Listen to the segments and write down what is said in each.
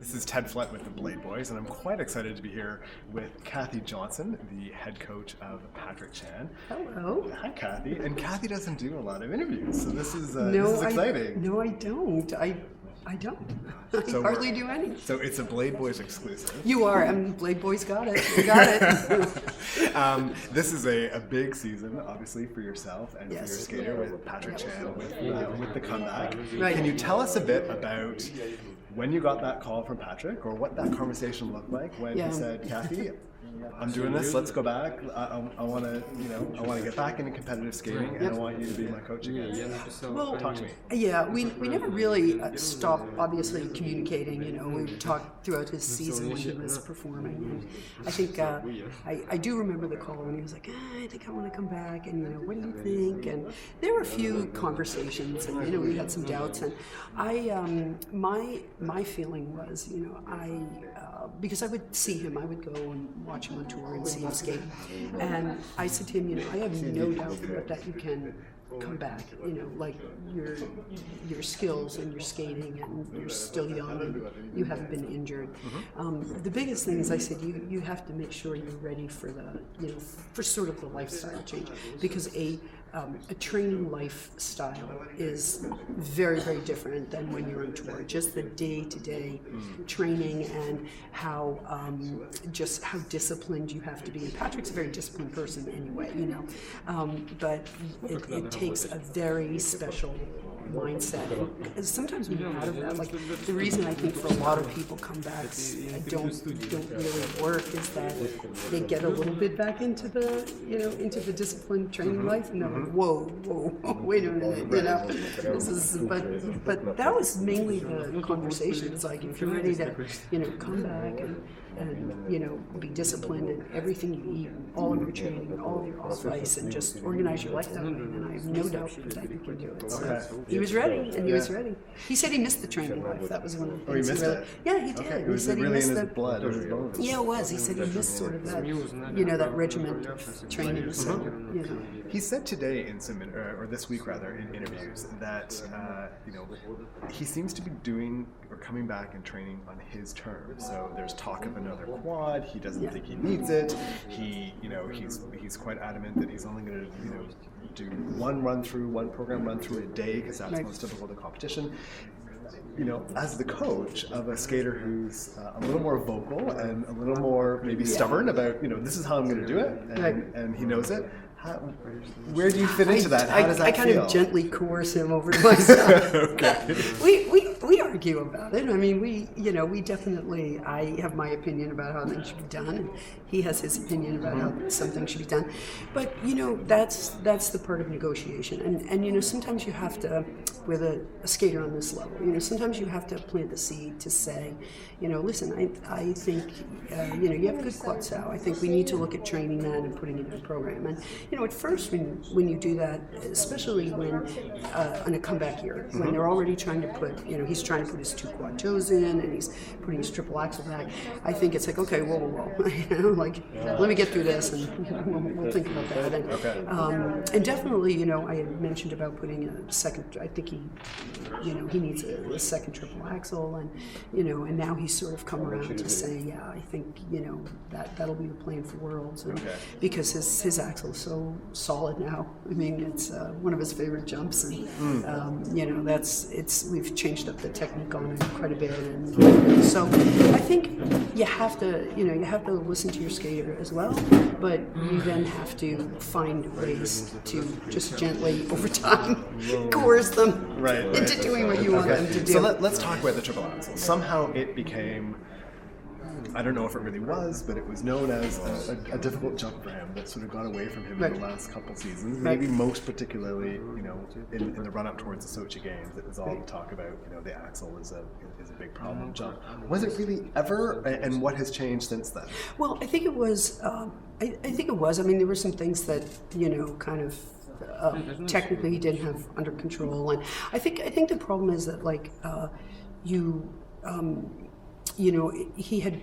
This is Ted Flett with the Blade Boys, and I'm quite excited to be here with Kathy Johnson, the head coach of Patrick Chan. Hello. Hi, Kathy. And Kathy doesn't do a lot of interviews, so this is I exciting. don't. I don't. I hardly do any. So it's a Blade Boys exclusive. You are. Blade Boys got it. You got it. This is a big season, obviously, for yourself and Yes. for your skater with Patrick Chan with the comeback. Right. Can you tell us a bit about when you got that call from Patrick, or what that conversation looked like when he said, "Kathy, I'm doing this. Let's go back. I want to get back into competitive skating, and I want you to be my coach again." Well, talk to me. Yeah, we never really stopped, obviously, communicating. We talked throughout his season when he was performing. And I think I do remember the call when he was like, I think I want to come back, and what do you think? And there were a few conversations, and we had some doubts. And my feeling was, because I would see him, I would go and watch him on tour and see him skate. And I said to him, I have no doubt that you can come back, like your skills and your skating, and you're still young and you haven't been injured. The biggest thing is, I said, you have to make sure you're ready for for sort of the lifestyle change, because a training lifestyle is very, very different than when you're on tour. Just the day-to-day training and how disciplined you have to be. And Patrick's a very disciplined person anyway, but it takes a very special mindset. And sometimes when you're out of that, like the reason I think for a lot of people comebacks don't really work is that they get a little bit back into the disciplined training life, and they're like, whoa, wait a minute, this is, but that was mainly the conversation. It's like, if you're ready to come back and be disciplined in everything you eat, all of your training, and all of your off ice, and just organize your life that way, and I have no doubt that you can do it. So he was ready, and he was ready. He said he missed the training life. That was one of the things. He missed it? Yeah, he did. Okay. It was really in his blood, or his bones. Yeah, it was. He said he missed sort of that, that regiment of training. So, He said today in some, or this week rather, in interviews that he seems to be doing or coming back and training on his terms. So there's talk of another quad. He doesn't think he needs it. He's quite adamant that he's only going to do one program run through a day, because that's most typical of the competition. As the coach of a skater who's a little more vocal and a little more maybe stubborn about, this is how I'm going to do it, and he knows it. Where do you fit into that? How does that I kind feel? of gently coerce him over to my side. Okay. We argue about it. I mean, we definitely, I have my opinion about how things should be done, and he has his opinion about how something should be done. But, that's the part of negotiation. And sometimes you have to, with a skater on this level, sometimes you have to plant the seed to say, listen, I think, you have good quad sow. I think we need to look at training that and putting it in a program. And, at first when you do that, especially when on a comeback year, when they're already trying to put, he's trying to put his 2 quad toes in and he's putting his triple axel back, I think it's like, okay, whoa. Let me get through this, and we'll think about that. And, and definitely, I had mentioned about putting a second, I think he needs a second triple axel, and now he's sort of come around to say, yeah, I think, that'll be the plan for Worlds, and because his axle is so solid now. I mean, it's one of his favorite jumps, and we've changed up the technique on it quite a bit, and so I think you have to listen to your skater as well, but you then have to find ways to just gently over time coerce them into doing what you want them to do. So let's talk about the triple axel. Somehow it became, I don't know if it really was, but it was known as a difficult jump for him that sort of got away from him in the last couple seasons. Maybe most particularly, in the run-up towards the Sochi Games, it was all the talk about, the axle is a big problem jump. Was it really ever, and what has changed since then? Well, I think it was. I think it was. I mean, there were some things that kind of. Technically, he didn't have under control, and I think the problem is that he had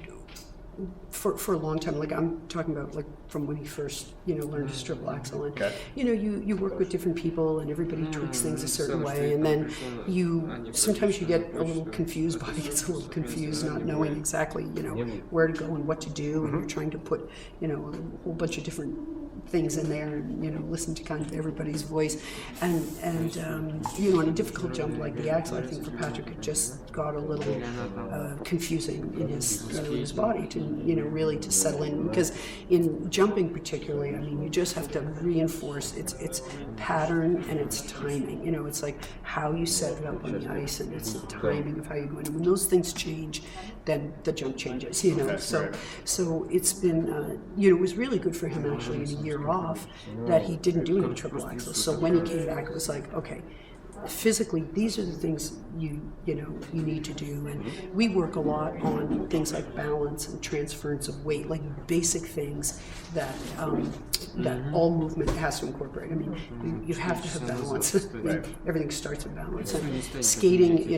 for a long time. Like I'm talking about like from when he first, learned his triple axel, and you work with different people, and everybody tweaks things a certain way, and then sometimes you get a little confused. Body gets a little confused, not knowing exactly where to go and what to do, and you're trying to put a whole bunch of different things in there, and listen to kind of everybody's voice, and on a difficult jump like the axle, I think for Patrick it just got a little confusing in his body to really to settle in, because in jumping particularly, I mean, you just have to reinforce its pattern and its timing. It's like how you set it up on the ice, and it's the timing of how you go in. And when those things change, then the jump changes. So it's been it was really good for him actually in a year off that he didn't do any triple axels. So when he came back, it was like, okay, physically, these are the things you need to do, and we work a lot on things like balance and transference of weight, like basic things that all movement has to incorporate. I mean, you have to have balance. Everything starts with balance. And skating,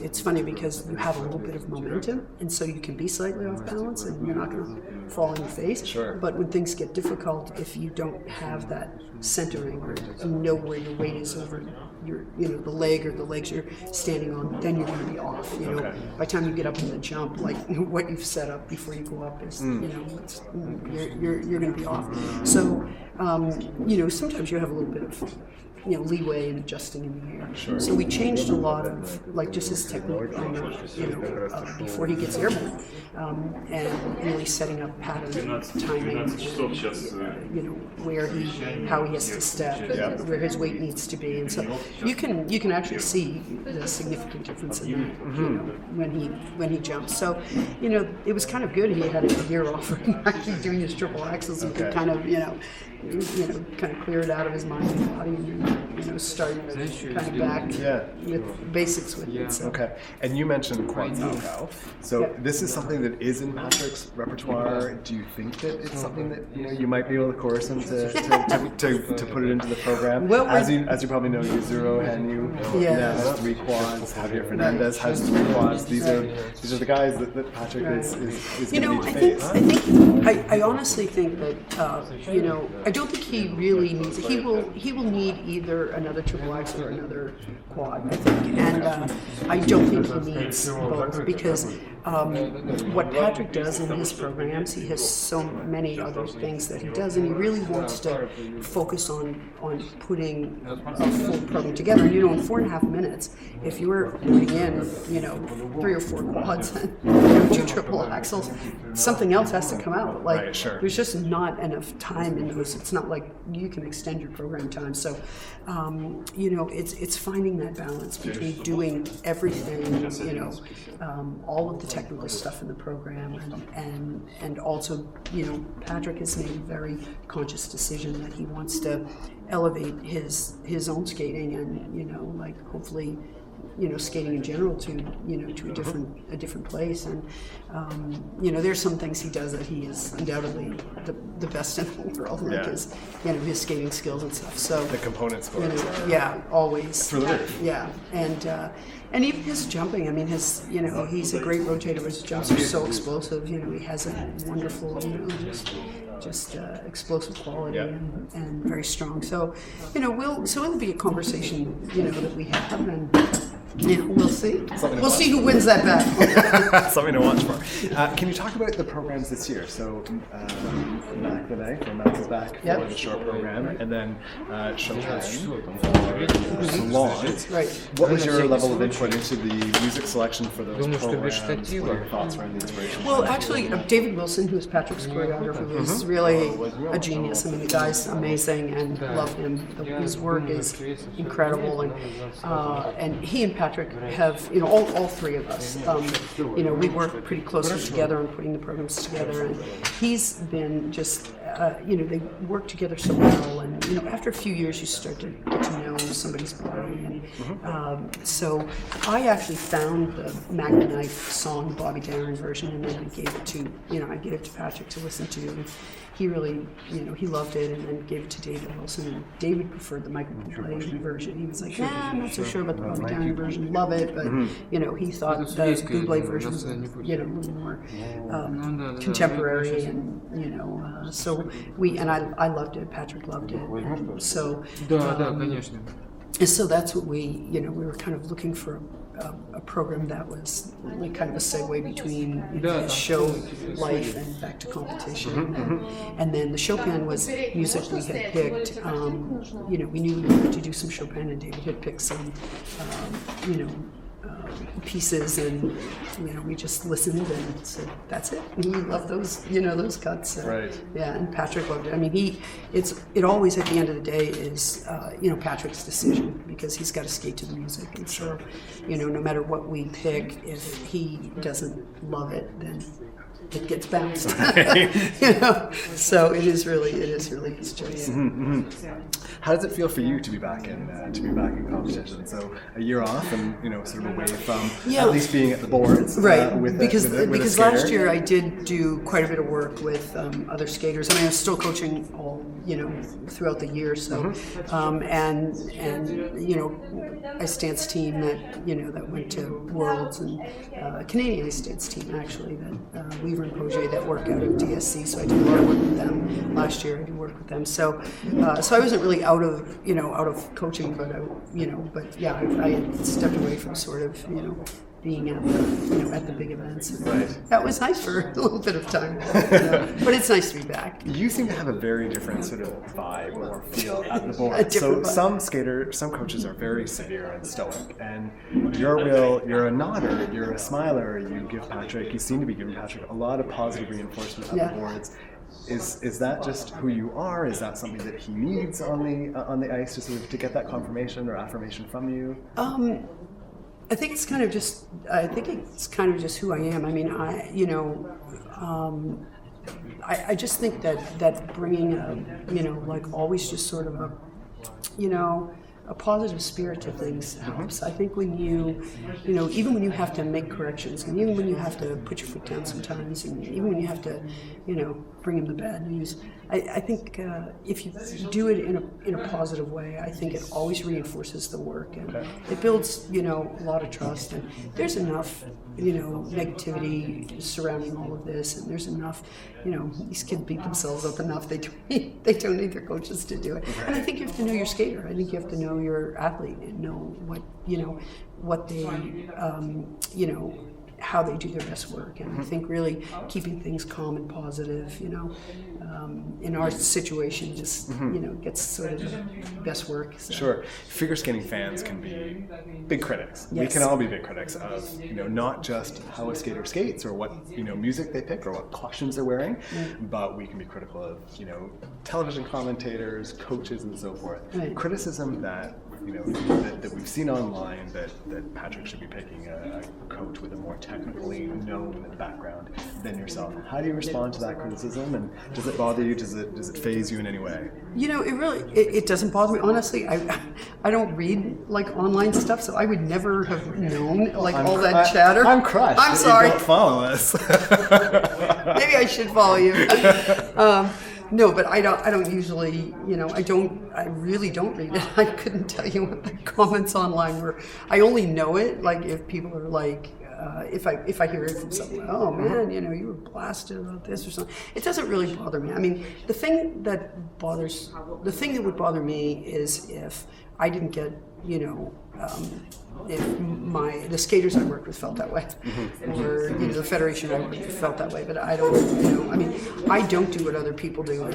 it's funny because you have a little bit of momentum, and so you can be slightly off balance, and you're not going to fall on your face. Sure. But when things get difficult, if you don't have that centering or know where your weight is over your the leg or the legs you're standing on, then you're going to be off. By the time you get up in the jump, like what you've set up before you go up is you're going to be off. So sometimes you have a little bit of leeway in adjusting in the air. Sure. So we changed a lot of like just his technique before he gets airborne, and really setting up pattern, timing, how he has to step, where his weight needs to be, and so you can actually see the significant difference in that when he jumps. So it was kind of good. He had a year off from actually doing his triple axels, and could kind of kind of clear it out of his mind and body, and start kind of back with basics with it. So. Okay, and you mentioned quad salchow. So this is something that is in Patrick's repertoire. Do you think that it's something that you might be able to coerce him to put it into the program? Well, as you probably know, Yuzuru Hanyu now has 3 quads. Javier Fernandez has 3 quads. These are the guys that Patrick is going to need to face. I honestly think that I don't think he really needs it. He will need either another triple axel or another quad, I think, and I don't think he needs both, because what Patrick does in his programs, he has so many other things that he does, and he really wants to focus on putting a full program together. And in 4.5 minutes, if you were putting in 3 or 4 quads and 2 triple axles, something else has to come out. Like there's just not enough time in those. It's not like you can extend your program time. So it's finding that balance between doing everything, all of the technical stuff in the program, and also, Patrick has made a very conscious decision that he wants to elevate his own skating, and like hopefully skating in general to to a different place, and there's some things he does that he is undoubtedly the best in the world, like his skating skills and stuff. So the component sports, always for the live. And even his jumping, I mean, he's a great rotator. His jumps are so explosive. He has a wonderful, just explosive quality and very strong. So, it'll be a conversation, that we have, and we'll see. We'll see who wins that battle. Something to watch for. Can you talk about the programs this year? So, Mac is back for the short program, and then Chopin for Salon. Right. What was your level of input into the music selection for those programs? What are your thoughts around the inspiration? Well, actually, David Wilson, who's Patrick's choreographer, was really a genius. I mean, the guy's amazing, and love him. His work is incredible, and he and Patrick have, all 3 of us, we work pretty closely together on putting the programs together, and he's been just, they work together so well, and, after a few years you start to get to know know somebody's body. And so I actually found the Magna Knife song, the Bobby Darin version, and then I gave it to, I gave it to Patrick to listen to. And he really, he loved it, and then gave it to David Wilson. And David preferred the Michael Bublé version. He was like, I'm not so sure about the Bobby Darin version. Love it, but he thought the Bublé version was a little more contemporary, and so I loved it. Patrick loved it. So so that's what we were kind of looking for. A program that was like kind of a segue between his show life and back to competition. And then the Chopin was music we had picked. We knew we wanted to do some Chopin, and David had picked some, pieces, and we just listened and said that's it. And we loved those those cuts. Right. Yeah, and Patrick loved it. I mean, it always at the end of the day is Patrick's decision, because he's got to skate to the music, and so no matter what we pick, if he doesn't love it, then it gets bounced. So it is really his choice. How does it feel for you to be back in competition? So a year off, and sort of away from at least being at the boards, right? With because last year I did do quite a bit of work with other skaters. I mean, I was still coaching all throughout the year. So and ice dance team that went to Worlds, and Canadian ice dance team actually that Weaver and Pogier that work out of DSC. So I did a lot of work with them last year. I did work with them. So I wasn't really out of coaching, but I had stepped away from sort of being at the big events. Right. That was nice for a little bit of time, but it's nice to be back. You seem to have a very different sort of vibe or feel at the board. So some coaches are very severe and stoic, and you're a nodder, you're a smiler. You seem to be giving Patrick a lot of positive reinforcement at the boards. Is that just who you are? Is that something that he needs on the ice to get that confirmation or affirmation from you? I think it's kind of just who I am. I mean, I just think that bringing always just sort of a positive spirit to things helps. I think when even when you have to make corrections, and even when you have to put your foot down sometimes, and even when you have to, bring him the bad news, I think if you do it in a positive way, I think it always reinforces the work, and it builds, a lot of trust. And there's enough, negativity surrounding all of this, and there's enough, these kids beat themselves up enough. They don't need their coaches to do it. And I think you have to know your skater. I think you have to know your athlete and know what they, how they do their best work. And I think really keeping things calm and positive, in our situation just, gets sort of the best work. So. Sure. Figure skating fans can be big critics. Yes. We can all be big critics of, not just how a skater skates or what, music they pick or what costumes they're wearing, but we can be critical of, television commentators, coaches, and so forth. Right. Criticism that that we've seen online that Patrick should be picking a coach with a more technically known background than yourself. How do you respond to that criticism, and does it bother you? Does it faze you in any way? It doesn't bother me. Honestly, I don't read online stuff, so I would never have known all that chatter. I'm crushed. I'm sorry. You don't follow us. Maybe I should follow you. No, but I don't usually, I really don't read it. I couldn't tell you what the comments online were. I only know it, if people are if I hear it from someone, oh man, you were blasted about this or something. It doesn't really bother me. I mean, the thing that would bother me is if I didn't get, if the skaters I worked with felt that way, or the federation I worked with felt that way. But I don't, I don't do what other people do, and